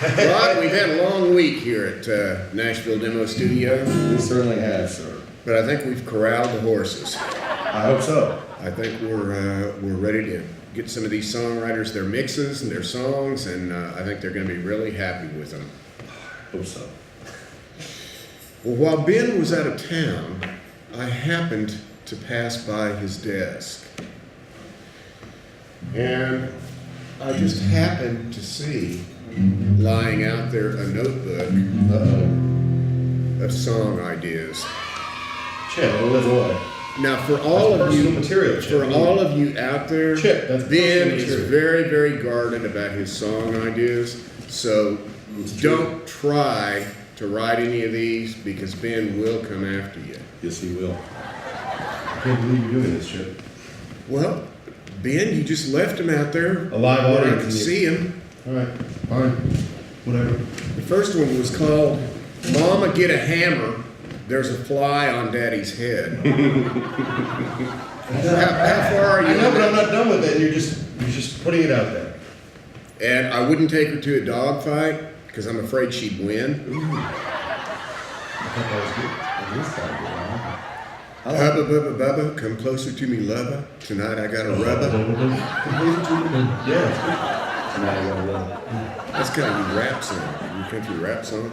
Rod, we've had a long week here at Nashville Demo Studio. We certainly have, sir. But I think we've corralled the horses. I hope so. I think we're ready to get some of these songwriters their mixes and their songs, and I think they're going to be really happy with them. I hope so. Well, while Ben was out of town, I happened to pass by his desk. And I just happened to see lying out there a notebook of song ideas. Chip, that's what? Now, for all of you, material, for all of you out there, Chip, that's Ben is material. very, very guarded about his song ideas. So don't try to write any of these because Ben will come after you. Yes, he will. I can't believe you're doing this, Chip. Well, Ben, you just left him out there. A live where I audience. could see him. All right, fine, whatever. The first one was called "Mama Get a Hammer, There's a Fly on Daddy's Head." how far are you? I know, but I'm not done with it. You're just putting it out there. And I wouldn't take her to a dog fight because I'm afraid she'd win. Ooh. I thought that was good. It is kind of good, huh? Hubba bubba bubba, come closer to me, lover. Tonight I got a rubber. Yeah. Tonight I got a rubber. That's kind of a rap song. You country rap song.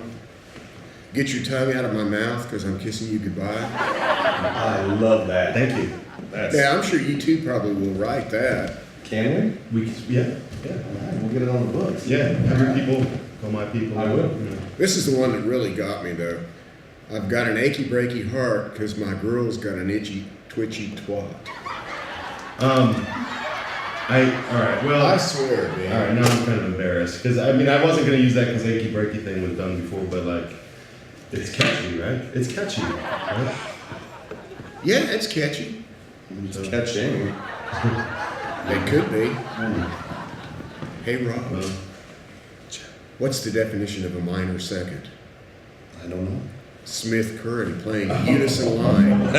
Get your tongue out of my mouth because I'm kissing you goodbye. I love that. Thank you. Yeah, I'm sure you two probably will write that. Can we? Yeah. All right, we'll get it on the books. Yeah, have your people, call my people. I will. This is the one that really got me, though. I've got an achy breaky heart because my girl's got an itchy, twitchy twat. All right, well. I swear, man. All right, now I'm kind of embarrassed because I wasn't going to use that because achy breaky thing was done before, but like, it's catchy, right? It's catchy, right? Yeah, it's catchy. It's catching. They could be. Hey, Rob. Well, What's the definition of a minor second? I don't know. Smith Curry playing a unison line. Of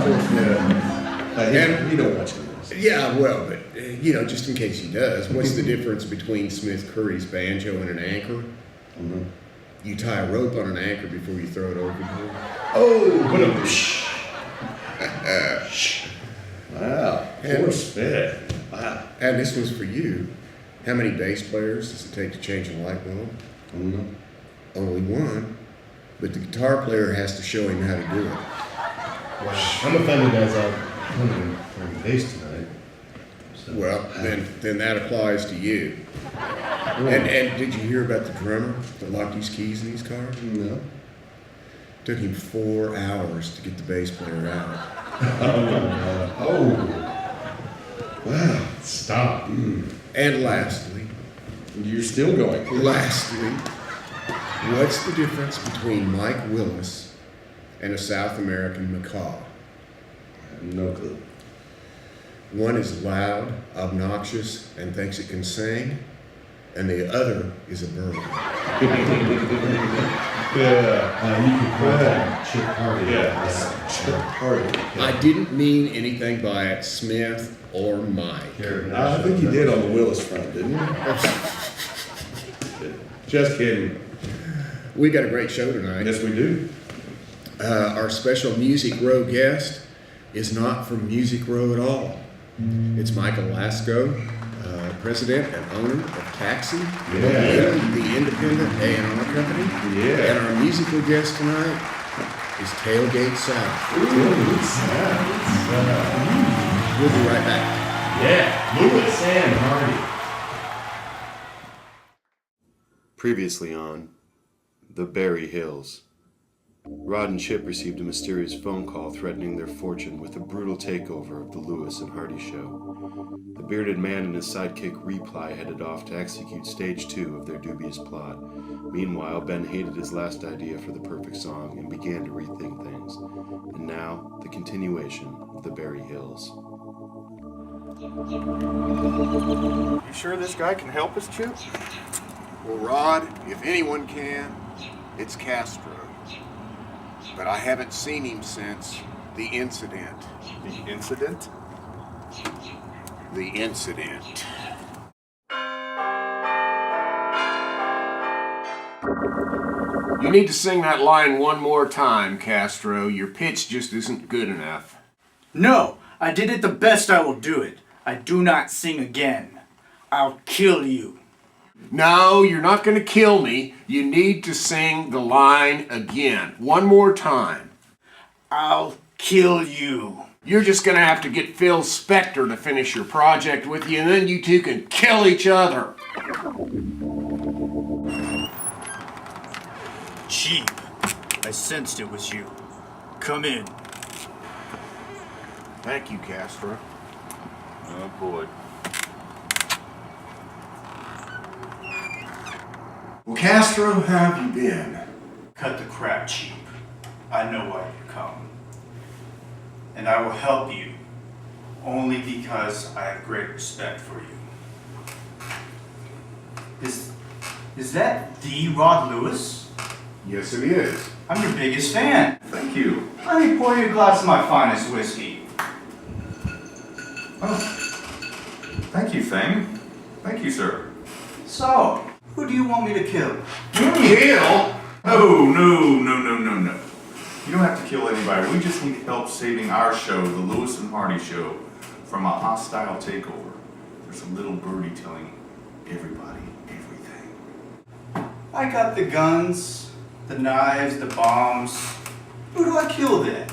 course, yeah. You don't watch it. Yeah, well, but, just in case he does, what's the difference between Smith Curry's banjo and an anchor? I don't know. You tie a rope on an anchor before you throw it overboard. Oh, what a wow. Force fed. Wow. And this one's for you. How many bass players does it take to change a light bulb? I don't know. Only one. But the guitar player has to show him how to do it. Wow. I'm offended as I'm playing bass tonight. So. Well, then that applies to you. And did you hear about the drummer that locked his keys in his car? No. Took him 4 hours to get the bass player out. Oh. Wow. Stop. And lastly, You're still going. What's the difference between Mike Willis and a South American macaw? I have no clue. One is loud, obnoxious, and thinks it can sing, and the other is a bird. Yeah. You can call that Chip Hardy. Yeah. Chip Hardy. I didn't mean anything by it, Smith or Mike. I think you did on the Willis front, didn't you? Just kidding. We got a great show tonight. Yes, we do. Our special Music Row guest is not from Music Row at all. It's Michael Laskow, president and owner of Taxi, the independent A&R company. Yeah. And our musical guest tonight is Tailgate South. We'll be right back. Yeah, Lewis and Hardy. Previously on The Berry Hills. Rod and Chip received a mysterious phone call threatening their fortune with a brutal takeover of the Lewis and Hardy show. The bearded man and his sidekick Reply headed off to execute stage 2 of their dubious plot. Meanwhile, Ben hated his last idea for the perfect song and began to rethink things. And now, the continuation of The Berry Hills. You sure this guy can help us, Chip? Well, Rod, if anyone can, it's Castro. But I haven't seen him since the incident. The incident? The incident. You need to sing that line one more time, Castro. Your pitch just isn't good enough. No, I did it the best I will do it. I do not sing again. I'll kill you. No, you're not going to kill me. You need to sing the line again. One more time. I'll kill you. You're just going to have to get Phil Spector to finish your project with you, and then you two can kill each other. Cheap. I sensed it was you. Come in. Thank you, Castro. Oh, boy. Well, Castro, how have you been? Cut the crap, Cheap. I know why you come. And I will help you. Only because I have great respect for you. Is that the Rod Lewis? Yes, it is. I'm your biggest fan. Thank you. Let me pour you a glass of my finest whiskey. Oh, thank you, Fang. Thank you, sir. So, who do you want me to kill? Kill? No. You don't have to kill anybody. We just need help saving our show, the Lewis and Hardy Show, from a hostile takeover. There's a little birdie telling everybody everything. I got the guns, the knives, the bombs. Who do I kill then?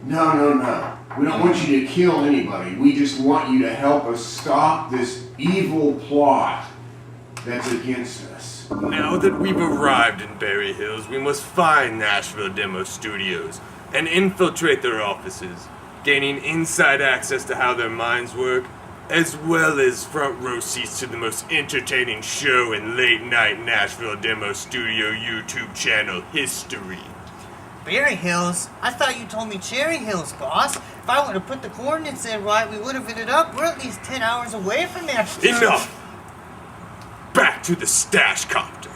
No. We don't want you to kill anybody. We just want you to help us stop this evil plot that's against us. Now that we've arrived in Berry Hills, we must find Nashville Demo Studios and infiltrate their offices, gaining inside access to how their minds work, as well as front row seats to the most entertaining show in late night Nashville Demo Studio YouTube channel history. Berry Hills? I thought you told me Cherry Hills, boss. If I would have put the coordinates in right, we would have ended up. We're at least 10 hours away from there. Enough! Back to the stash copter.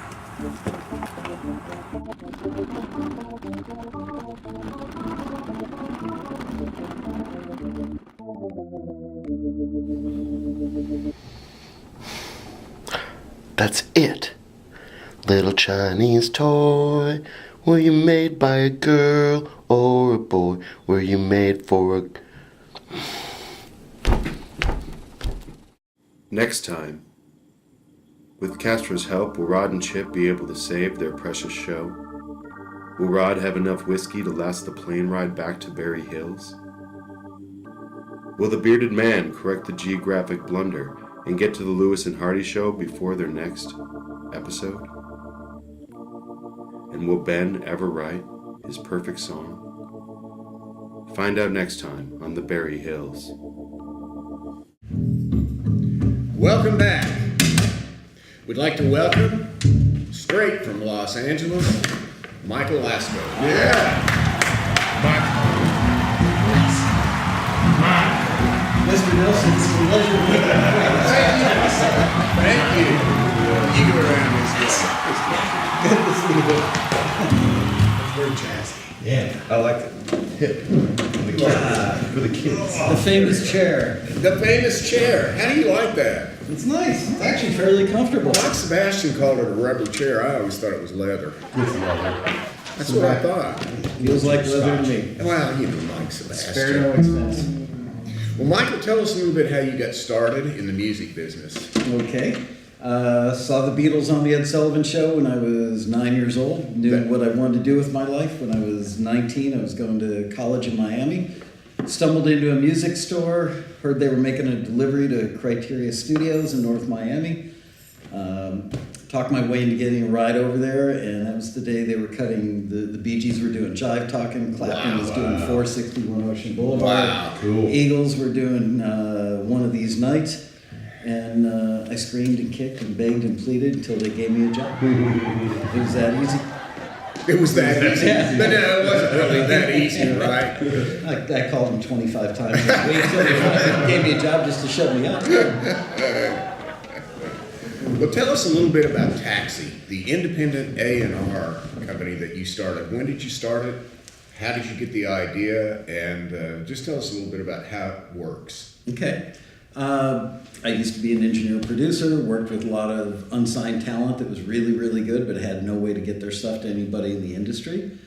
That's it. Little Chinese toy. Were you made by a girl or a boy? Were you made for a... Next time, with Castro's help, will Rod and Chip be able to save their precious show? Will Rod have enough whiskey to last the plane ride back to Berry Hills? Will the bearded man correct the geographic blunder and get to the Lewis and Hardy show before their next episode? And will Ben ever write his perfect song? Find out next time on the Berry Hills. Welcome back. We'd like to welcome, straight from Los Angeles, Michael Laskow. Yeah. Mr. Nelson, it's a pleasure to meet Thank you. You go around this way. Good to see you. That's very jazzy. Yeah. I like it. Hip. For the kids. The famous chair. The famous chair. How do you like that? It's nice. It's actually fairly comfortable. Mike Sebastian called it a rubber chair. I always thought it was leather. It's leather. That's what I thought. Feels like leather to me. Well, you know Mike Spare Sebastian. no expense. Well, Michael, tell us a little bit how you got started in the music business. Okay. Saw the Beatles on the Ed Sullivan Show when I was 9 years old. Knew what I wanted to do with my life. When I was 19, I was going to college in Miami. Stumbled into a music store. Heard they were making a delivery to Criteria Studios in North Miami. Talked my way into getting a ride over there, and that was the day they were cutting, the Bee Gees were doing Jive Talking, Clapton was doing 461 Ocean Boulevard. Wow, cool. Eagles were doing One of These Nights. And I screamed and kicked and begged and pleaded until they gave me a job. It was that easy. It was that easy. Yeah. But no, it wasn't really that easy, right? I called them 25 times this week until they gave me a job just to shut me up. Well, tell us a little bit about Taxi, the independent A&R company that you started. When did you start it? How did you get the idea? And just tell us a little bit about how it works. Okay. I used to be an engineer producer, worked with a lot of unsigned talent that was really, really good, but had no way to get their stuff to anybody in the industry.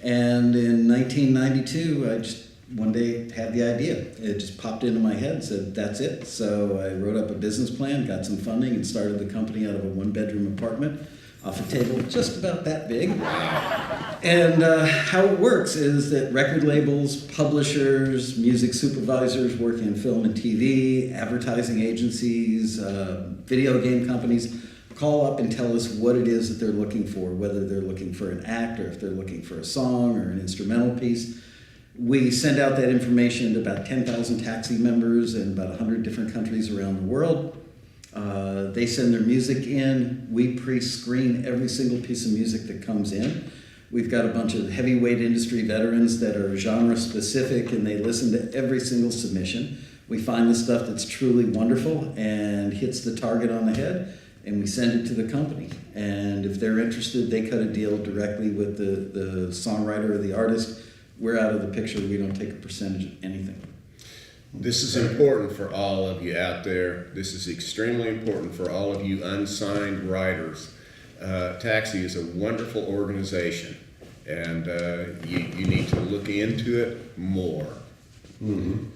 And in 1992, I just one day had the idea. It just popped into my head, said, that's it. So I wrote up a business plan, got some funding, and started the company out of a one-bedroom apartment off a table just about that big. And how it works is that record labels, publishers, music supervisors working in film and TV, advertising agencies, video game companies call up and tell us what it is that they're looking for, whether they're looking for an act or if they're looking for a song or an instrumental piece. We send out that information to about 10,000 taxi members in about 100 different countries around the world. They send their music in. We pre-screen every single piece of music that comes in. We've got a bunch of heavyweight industry veterans that are genre specific, and they listen to every single submission. We find the stuff that's truly wonderful and hits the target on the head, and we send it to the company. And if they're interested, they cut a deal directly with the songwriter or the artist. We're out of the picture. We don't take a percentage of anything. This is important for all of you out there. This is extremely important for all of you unsigned writers. Taxi is a wonderful organization, and you need to look into it more. Mm-hmm.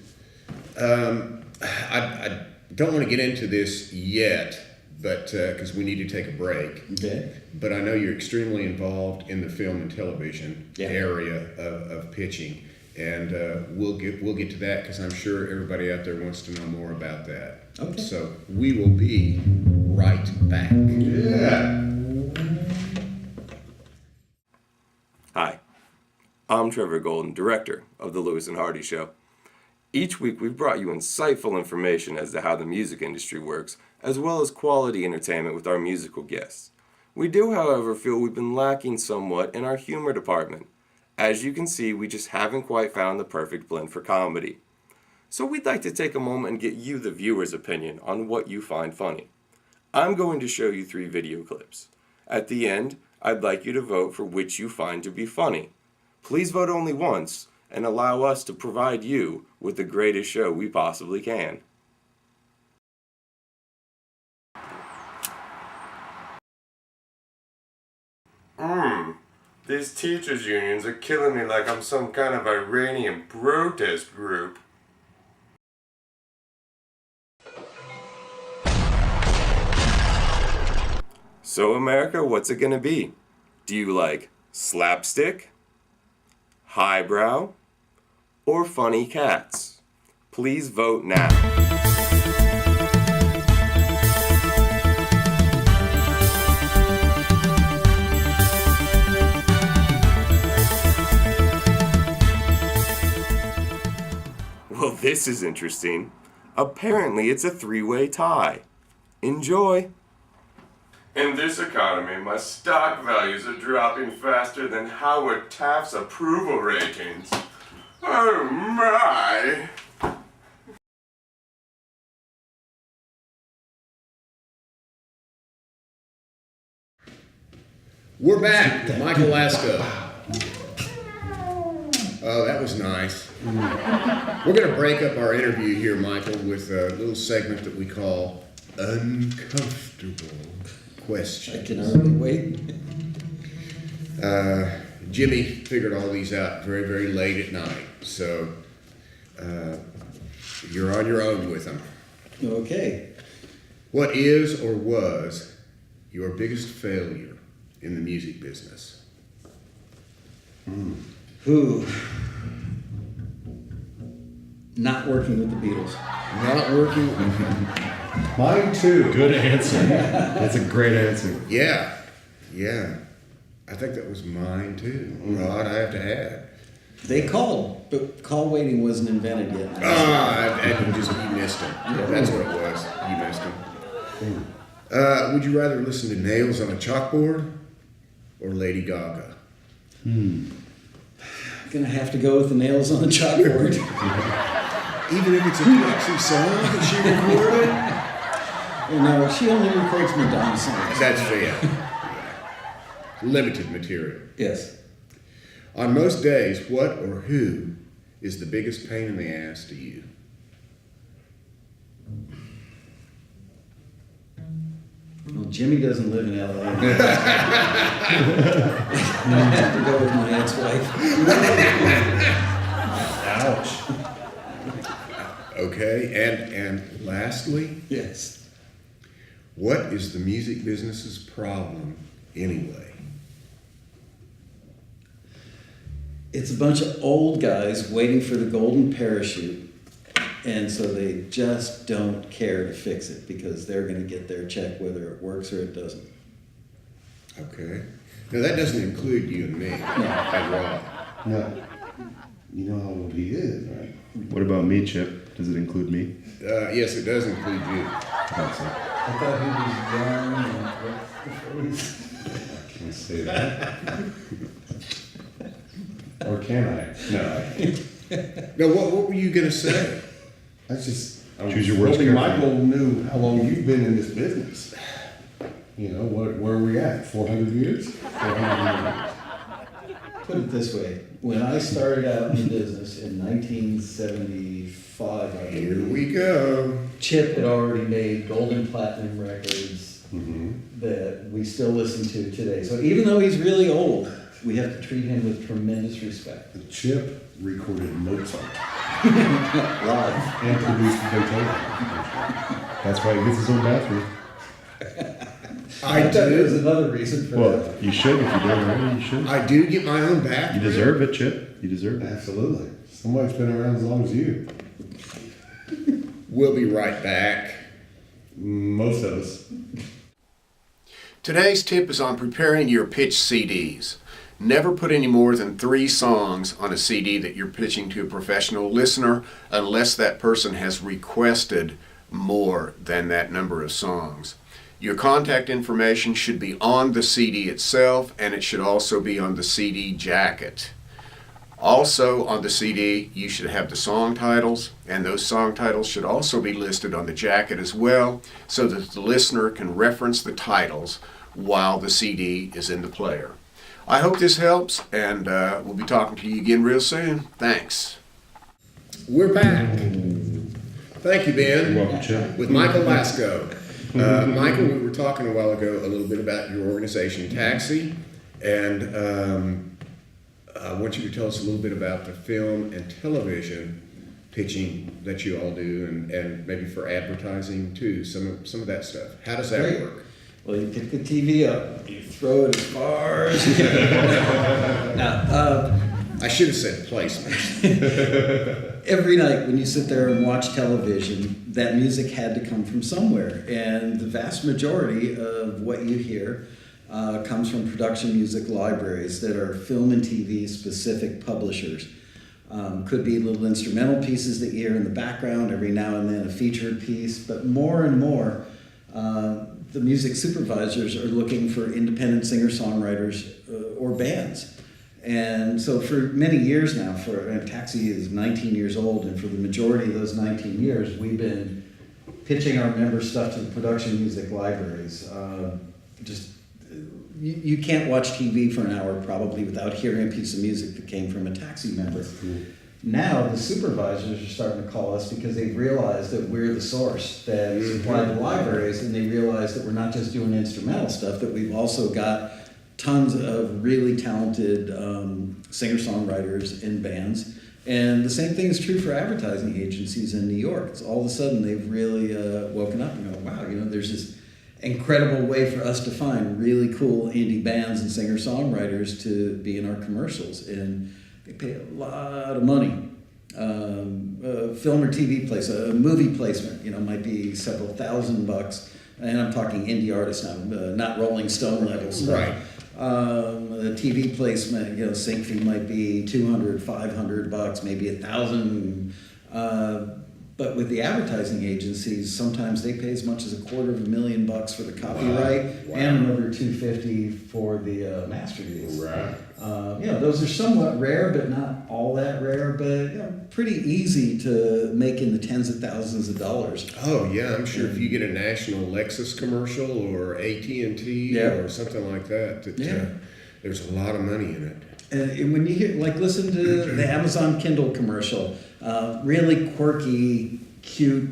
I don't want to get into this yet, but because we need to take a break. Okay. But I know you're extremely involved in the film and television area of pitching. And we'll get to that because I'm sure everybody out there wants to know more about that. Okay. So we will be right back. Yeah. Hi, I'm Trevor Golden, director of The Lewis and Hardy Show. Each week we've brought you insightful information as to how the music industry works, as well as quality entertainment with our musical guests. We do, however, feel we've been lacking somewhat in our humor department. As you can see, we just haven't quite found the perfect blend for comedy. So we'd like to take a moment and get you, the viewer's opinion, on what you find funny. I'm going to show you 3 video clips. At the end, I'd like you to vote for which you find to be funny. Please vote only once, and allow us to provide you with the greatest show we possibly can. These teachers' unions are killing me like I'm some kind of Iranian protest group. So America, what's it gonna be? Do you like slapstick, highbrow, or funny cats? Please vote now. Well, this is interesting. Apparently, it's a 3-way tie. Enjoy. In this economy, my stock values are dropping faster than Howard Taft's approval ratings. Oh my! We're back with Michael Laskow. Oh, that was nice. We're going to break up our interview here, Michael, with a little segment that we call Uncomfortable Questions. I can hardly wait. Jimmy figured all these out very, very late at night, so you're on your own with them. Okay. What is or was your biggest failure in the music business? Who? Not working with the Beatles. Not working. Mine too. Good answer. That's a great answer. Yeah. I think that was mine too. Rod, I have to add. They called, but call waiting wasn't invented yet. You missed him. That's what it was. You missed him. Would you rather listen to Nails on a Chalkboard or Lady Gaga? Gonna have to go with the Nails on the Chalkboard. Even if it's a Taxi song that she recorded? No, she only records Madonna songs. That's fair. Limited material. Yes. On most days, what or who is the biggest pain in the ass to you? Well, Jimmy doesn't live in LA. I have to go with my ex-wife. Ouch. Okay, and lastly, Yes. what is the music business's problem anyway? It's a bunch of old guys waiting for the golden parachute, and so they just don't care to fix it because they're going to get their check whether it works or it doesn't. Okay. Now that doesn't include you and me at all. Now, you know how old he is, right? What about me, Chip? Does it include me? Yes, it does include you. I thought he was young and what's the phrase? I can't say that. Or can I? No. Now, what were you going to say? That's just. Choose your words hoping carefully. Michael knew how long you've been in this business. You know, where are we at? 400 years? 400 years. Put it this way, when I started out in the business in 1975, I Here believe, we go. Chip had already made gold and platinum records Mm-hmm. that we still listen to today. So even though he's really old, we have to treat him with tremendous respect. The Chip recorded Mozart Live. and produced Beethoven. That's why he gets his own bathroom. I thought there was do. another reason for Well, that. you should if you don't already. You should. I do get my own bathroom. You deserve it, Chip. You deserve it. Absolutely. Somebody's been around as long as you. We'll be right back. Most of us. Today's tip is on preparing your pitch CDs. Never put any more than 3 songs on a CD that you're pitching to a professional listener unless that person has requested more than that number of songs. Your contact information should be on the CD itself, and it should also be on the CD jacket. Also on the CD, you should have the song titles, and those song titles should also be listed on the jacket as well, so that the listener can reference the titles while the CD is in the player. I hope this helps, and we'll be talking to you again real soon. Thanks. We're back. Thank you, Ben. You're welcome, Chip. With Michael Laskow. Michael, we were talking a while ago a little bit about your organization, Taxi, and I want you to tell us a little bit about the film and television pitching that you all do, and maybe for advertising too, some of that stuff. How does that Great. work? Well, you pick the TV up, you throw it as far as you can. Now, I should have said placements. every night when you sit there and watch television, that music had to come from somewhere. And the vast majority of what you hear comes from production music libraries that are film and TV specific publishers. Could be little instrumental pieces that you hear in the background, every now and then a featured piece, but more and more, the music supervisors are looking for independent singer-songwriters or bands. And so for many years now, Taxi is 19 years old, and for the majority of those 19 years, we've been pitching our member stuff to the production music libraries. You can't watch TV for an hour probably without hearing a piece of music that came from a Taxi member. Now the supervisors are starting to call us because they've realized that we're the source that supply the libraries, and they realize that we're not just doing instrumental stuff, that we've also got tons of really talented singer-songwriters and bands. And the same thing is true for advertising agencies in New York. It's all of a sudden they've really woken up and go, wow, there's this incredible way for us to find really cool indie bands and singer-songwriters to be in our commercials. And they pay a lot of money. Film or TV place, a movie placement, might be several $1,000s. And I'm talking indie artists now, not Rolling Stone level stuff. Right. The TV placement, sync fee might be $200, $500, maybe $1,000. But with the advertising agencies, sometimes they pay as much as $250,000 for the copyright. Wow. And another $250 for the master deals. Right. Those are somewhat rare, but not all that rare. But pretty easy to make in the tens of thousands of dollars. Oh yeah, I'm sure if you get a national Lexus commercial or AT&T Yeah. or something like that, there's a lot of money in it. And when you hear, listen to the Amazon Kindle commercial, really quirky, cute,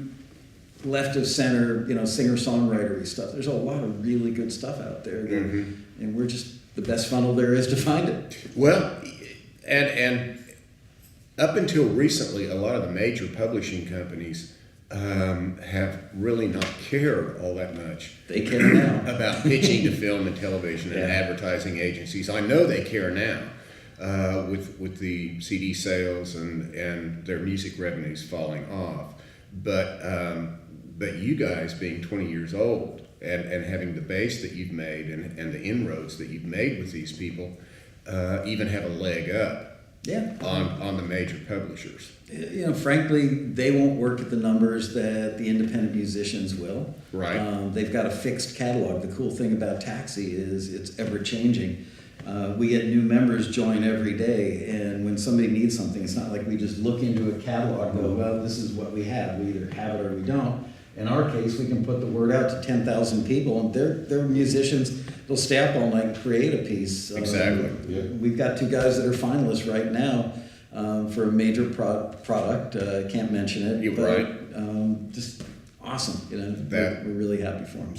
left of center, singer-songwriter stuff. There's a lot of really good stuff out there, and we're just the best funnel there is to find it. Well, and up until recently, a lot of the major publishing companies have really not cared all that much. They care now about pitching to film and television and advertising agencies. I know they care now with the CD sales and their music revenues falling off. But you guys being 20 years old and having the base that you've made and the inroads that you've made with these people even have a leg up on the major publishers. Frankly, they won't work at the numbers that the independent musicians will. Right. They've got a fixed catalog. The cool thing about Taxi is it's ever changing. We get new members join every day, and when somebody needs something, it's not like we just look into a catalog and go, well, this is what we have. We either have it or we don't. In our case, we can put the word out to 10,000 people, and they're musicians. They'll stay up all night and create a piece. Exactly. We've got 2 guys that are finalists right now for a major product. Can't mention it. You're right. Just awesome. We're really happy for them.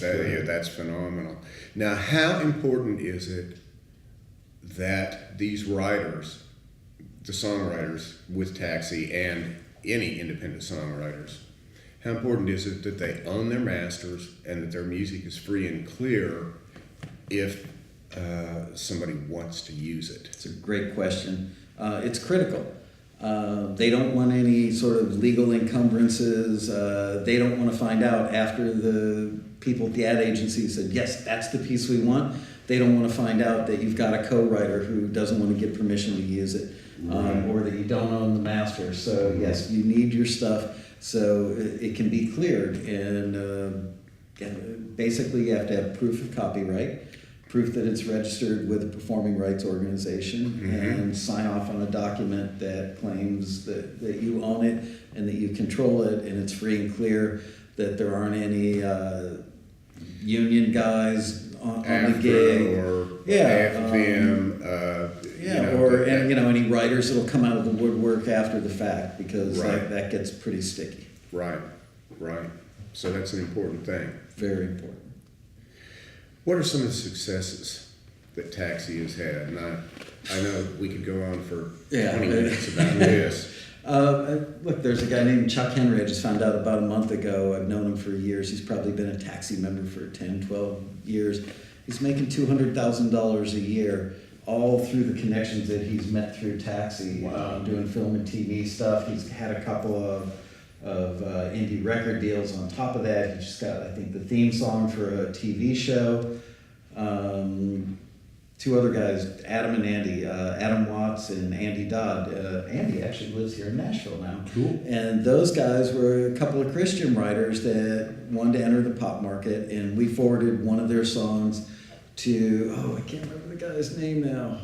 That's phenomenal. Now, how important is it that these writers, the songwriters with Taxi and any independent songwriters, how important is it that they own their masters and that their music is free and clear if somebody wants to use it? It's a great question. It's critical. They don't want any sort of legal encumbrances. They don't want to find out after the people at the ad agency said, yes, that's the piece we want. They don't want to find out that you've got a co-writer who doesn't want to get permission to use it, or that you don't own the master. So yes, you need your stuff so it can be cleared. And basically you have to have proof of copyright, proof that it's registered with a performing rights organization, and sign off on a document that claims that you own it and that you control it and it's free and clear, that there aren't any union guys on the gig, or AFM, any writers that'll come out of the woodwork after the fact, because that gets pretty sticky. Right. So that's an important thing. Very important. What are some of the successes that Taxi has had? And I know we could go on for 20 minutes about this. Look, there's a guy named Chuck Henry I just found out about a month ago. I've known him for years. He's probably been a Taxi member for 10, 12 years. He's making $200,000 a year, all through the connections that he's met through Taxi. Wow. Doing film and TV stuff. He's had a couple of indie record deals on top of that. He just got, I think, the theme song for a TV show. 2 other guys, Adam and Andy, Adam Watts and Andy Dodd. Andy actually lives here in Nashville now. Cool. And those guys were a couple of Christian writers that wanted to enter the pop market, and we forwarded one of their songs to, I can't remember the guy's name now.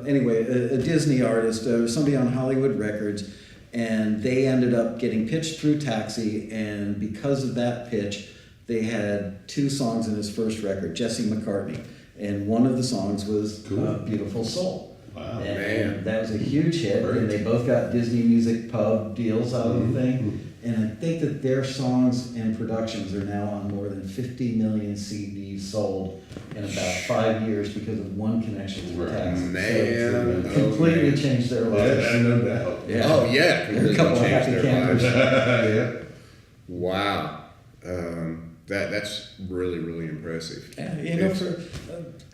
Anyway, a Disney artist, somebody on Hollywood Records, and they ended up getting pitched through Taxi, and because of that pitch, they had 2 songs in his first record, Jesse McCartney. And one of the songs was Beautiful Soul. Wow, and that was a huge hit. Great. And they both got Disney Music Pub deals out of the thing. And I think that their songs and productions are now on more than 50 million CDs sold in about 5 years because of one connection to Taxi. Man, so completely changed their lives. Yeah, no doubt. Yeah. Oh yeah, They're a couple of happy campers. Wow. That's really, really impressive. Yeah,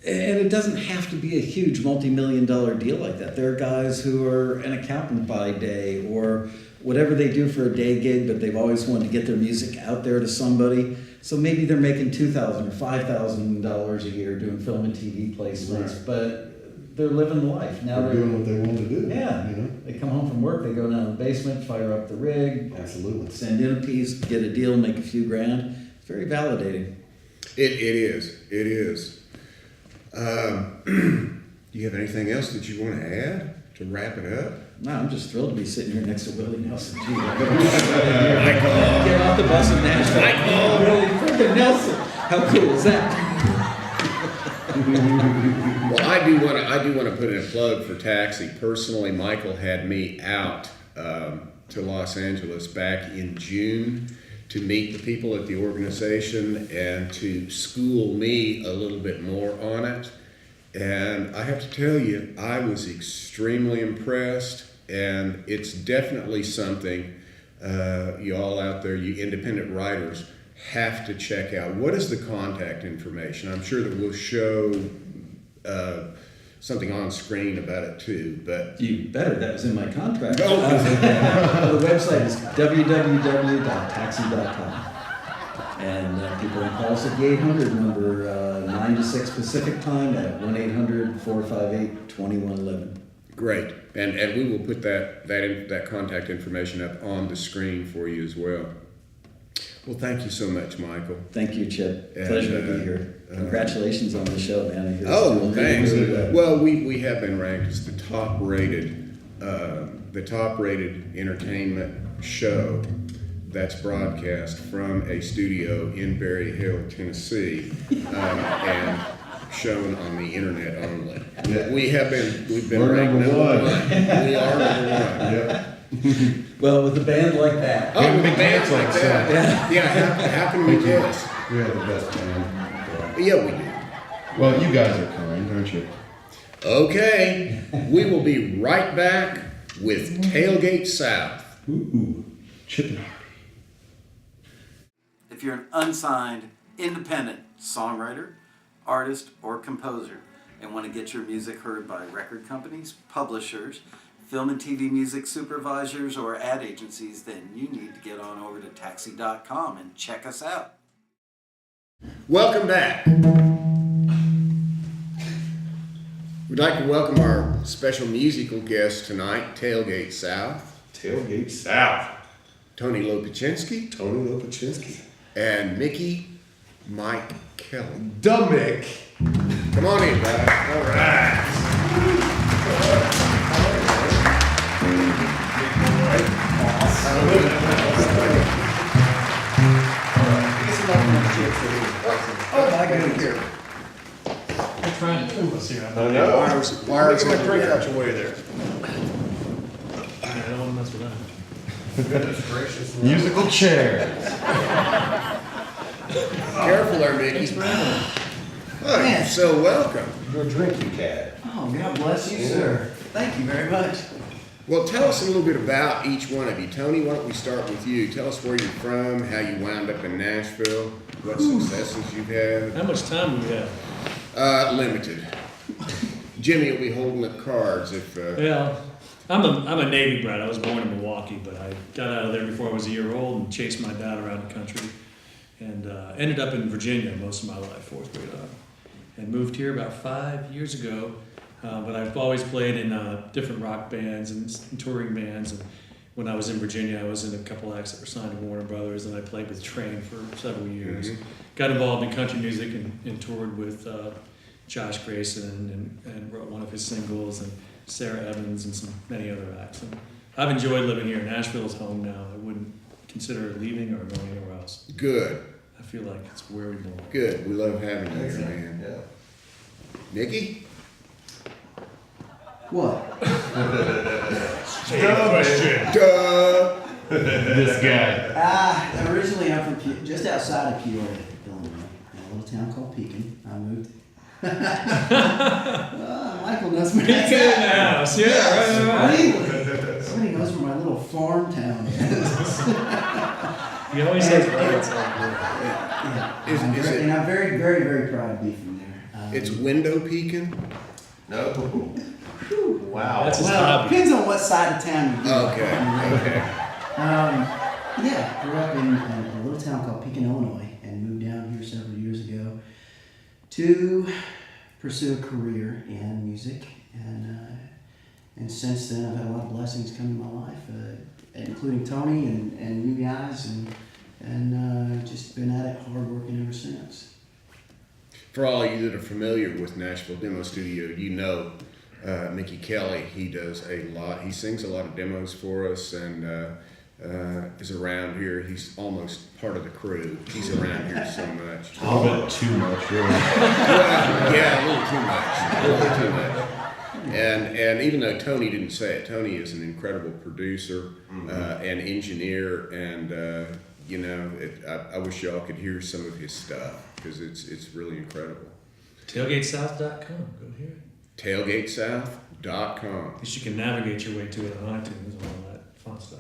and it doesn't have to be a huge multi-million-dollar deal like that. There are guys who are an accountant by day or whatever they do for a day gig, but they've always wanted to get their music out there to somebody. So maybe they're making $2,000 or $5,000 a year doing film and TV placements, but they're living the life. Now they're doing what they want to do. Yeah, they come home from work, they go down in the basement, fire up the rig, send in a piece, get a deal, make a few grand. It's very validating. It is. Do you have anything else that you want to add to wrap it up? No, I'm just thrilled to be sitting here next to Willie Nelson. Gee, get off the bus in Nashville. Michael! Willie freaking Nelson. How cool is that? Well, I do want to put in a plug for Taxi. Personally, Michael had me out to Los Angeles back in June to meet the people at the organization and to school me a little bit more on it. And I have to tell you, I was extremely impressed, and it's definitely something you all out there, you independent writers, have to check out. What is the contact information? I'm sure that we'll show something on screen about it too, but... You better, that was in my contract. Oh. The website is www.taxi.com. And people can call us at the 800 number 9 to 6 Pacific time at 1-800-458-2111. Great, and we will put that contact information up on the screen for you as well. Well, thank you so much, Michael. Thank you, Chip. And, Pleasure to be here. Congratulations on the show, man. I hear it's Oh, doing thanks. really well. Well, we have been ranked as the top rated entertainment show that's broadcast from a studio in Berry Hill, Tennessee, and shown on the internet only. Yeah. We've been We're ranked number one. We are number one. Yep. Well, with a band like that. Oh, with a band like that. Yeah, how can we guess? We have the best band. Yeah, we do. Well, you guys are kind, aren't you? Okay, we will be right back with Tailgate South. Ooh, chipping. If you're an unsigned, independent songwriter, artist, or composer and want to get your music heard by record companies, publishers, film and TV music supervisors, or ad agencies, then you need to get on over to taxi.com and check us out. Welcome back. We'd like to welcome our special musical guest tonight, Tailgate South, Tailgate South. Tony Lopaczynski, Tony Lopaczynski. and Mike Kelly. Dummick. Come on in, brother. All right. Oh, my God, here. I'm trying to move us here. I know. Wires Get my drink out your way there. I don't want to mess with that. Musical chair. Careful there, Mickey. Oh, you're so welcome. Your drink, you cat. Oh, God bless you, sir. Thank you very much. Well, tell us a little bit about each one of you. Tony, why don't we start with you? Tell us where you're from, how you wound up in Nashville, what successes you've had. How much time do we have? Limited. Jimmy will be holding the cards if... Well, I'm a Navy brat. I was born in Milwaukee, but I got out of there before I was a year old and chased my dad around the country. And ended up in Virginia most of my life, 4th grade on. And moved here about 5 years ago. But I've always played in different rock bands and touring bands. And when I was in Virginia, I was in a couple acts that were signed to Warner Brothers, and I played with Train for several years. Mm-hmm. Got involved in country music and toured with Josh Grayson and wrote one of his singles, and Sarah Evans and many other acts. And I've enjoyed living here. Nashville's home now. I wouldn't consider leaving or going anywhere else. Good. I feel like it's where we belong. Good. We love having you here, man. Yeah. Nikki? What? Duh. This guy. Originally I'm from just outside of Peoria, Illinois, in a little town called Pekin. I moved. Michael knows where that's Pekin in the at. house, yeah, right. Somebody knows where my little farm town is. He always says right. Yeah. Is it- And I'm very, very, very proud to be from there. It's window peeking? No. Wow. That's his Well, it hobby. depends on what side of town you go. Okay. Yeah, grew up in a little town called Pekin, Illinois, and moved down here several years ago to pursue a career in music. And since then, I've had a lot of blessings come in my life, including Tony and you guys, and just been at it, hard working ever since. For all of you that are familiar with Nashville Demo Studio, you know Mickey Kelly. He does a lot. He sings a lot of demos for us and is around here. He's almost part of the crew. He's around here so much. A little bit too much, really. Yeah, a little too much. And even though Tony didn't say it, Tony is an incredible producer and engineer and you know, I wish y'all could hear some of his stuff because it's really incredible. TailgateSouth.com. Go hear it. TailgateSouth.com. At least you can navigate your way to it on iTunes and all that fun stuff.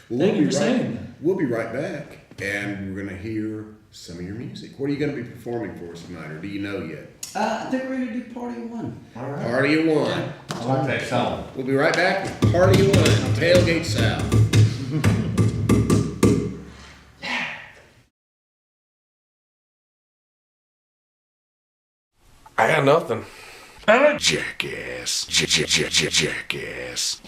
Well, Thank you for saying that. We'll be right back, and we're going to hear some of your music. What are you going to be performing for us tonight, or do you know yet? I think we're going to do Party of One. All right. Party of One. I like that song. We'll be right back with Party of One on Tailgate South. I got nothing. Jackass. Jackass.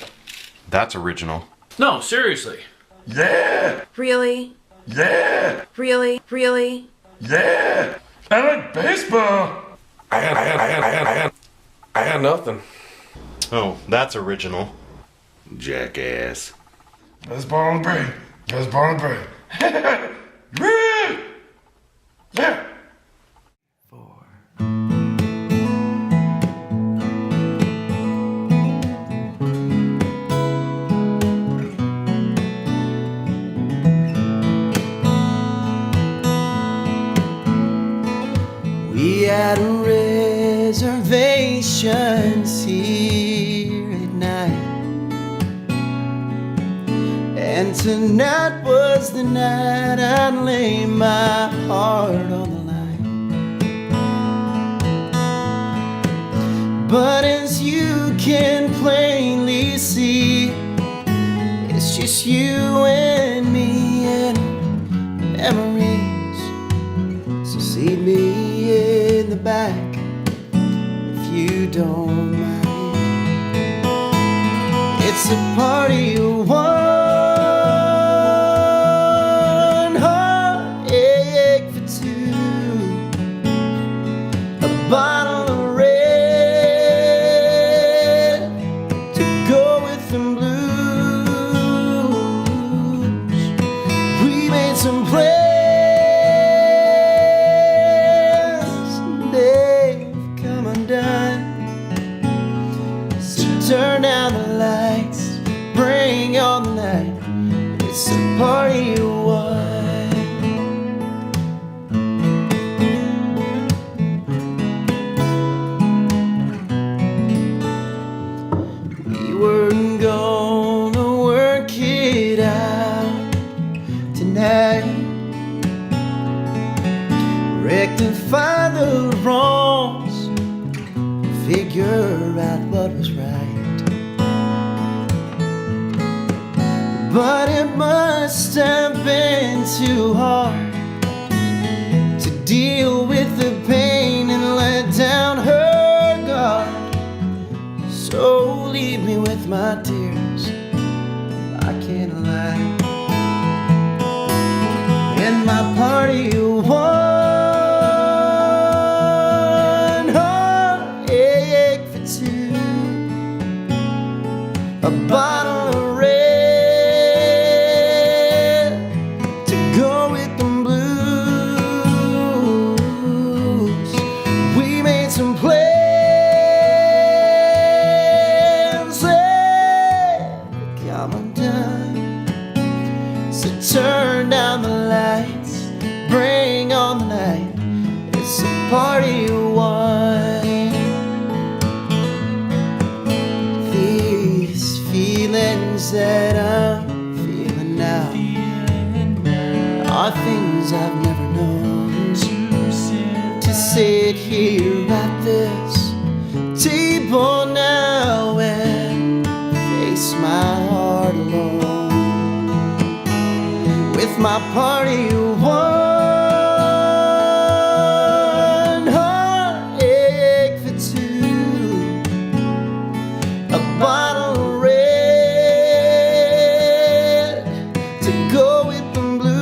That's original. No, seriously. Yeah! Really? Yeah! Really? Really? Yeah! I like baseball! I had nothing. Oh, that's original. Jackass. Best ball on the brain. Best ball on the brain. Yeah! We had reservations here at night, and tonight was the night I'd lay my heart on the line. But as you can plainly see, it's just you and me and memories. So see me in the back if you don't mind. It's a party of one, heartache for two, a bottle of red to go with them blues. We made some plans, turn down the lights, bring on the night. It's a party of one. We weren't gonna work it out tonight, rectify the wrongs, figure out what was right. But it must have been too hard to deal with the pain and let down her guard. So leave me with my tears, I can't lie. In my party of one, heartache for two, a bottle of some plans that come undone. So turn down the lights, bring on the night. It's a party of one. These feelings that I'm feeling now are things I've never known. To sit here at this table now and face my heart alone with my party of one, heartache for two, a bottle of red to go with them blues.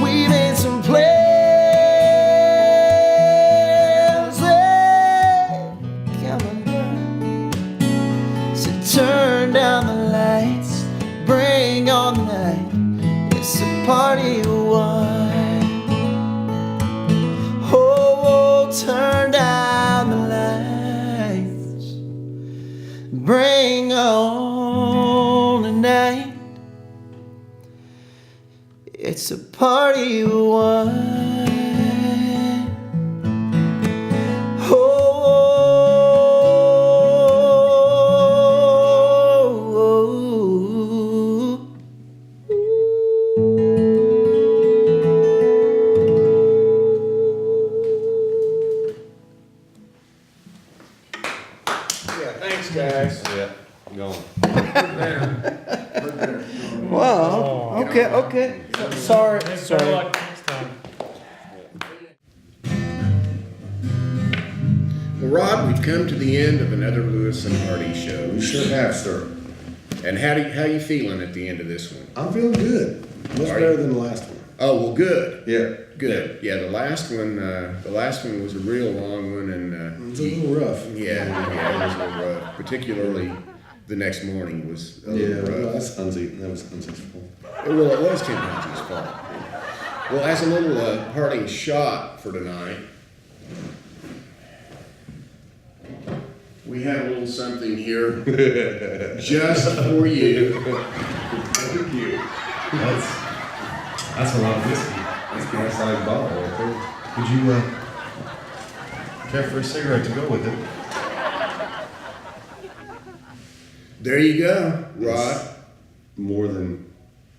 We made some plans that come undone. So turn down the lights, bring on the night. It's a party of one. Wow. Okay. Okay. Sorry. Sorry. Well, Rod, we've come to the end of another Lewis and Hardy show. We sure have, sir. And how you feeling at the end of this one? I'm feeling good. Much Are better you? than the last one. Oh, well, good. Yeah. Good. Yeah, the last one was a real long one, and It was a little rough. yeah, it was a little rough. Particularly, the next morning was a Yeah, little well, rough. that's Hunzy. That was Hunzy's fault. Well, it was Tim Hunzy's fault. Well, as a little parting shot for tonight, we have a little something here just for you. Thank you. That's a lot of whiskey. That's the outside bottle right there. Would you care for a cigarette to go with it? There you go, Rod. More than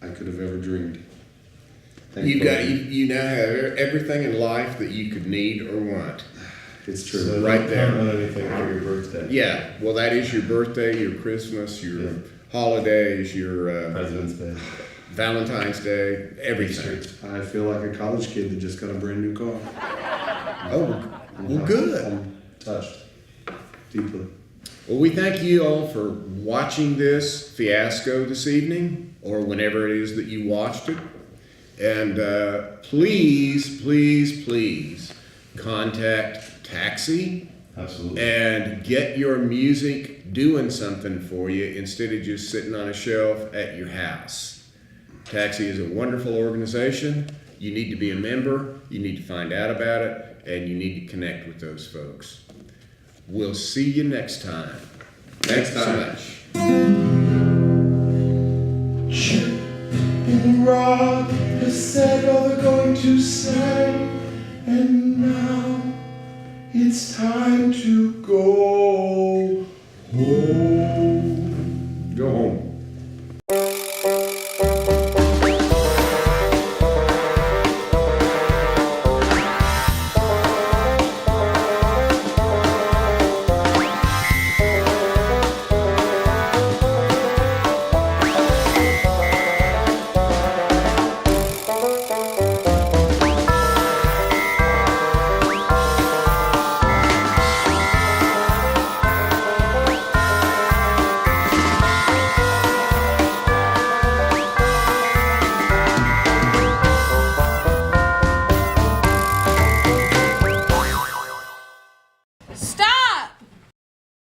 I could have ever dreamed. You now have everything in life that you could need or want. It's true. So Right there. Don't run anything for your birthday. Yeah, well, that is your birthday, your Christmas, your holidays, your President's Day. Valentine's Day, everything. I feel like a college kid that just got a brand new car. Oh, well, good. I'm touched deeply. Well, we thank you all for watching this fiasco this evening, or whenever it is that you watched it. And please, please, please contact Taxi. Absolutely. And get your music doing something for you instead of just sitting on a shelf at your house. Taxi is a wonderful organization. You need to be a member, you need to find out about it, and you need to connect with those folks. We'll see you next time. Thanks so much. Chip and Rod has said all they're going to say, and now it's time.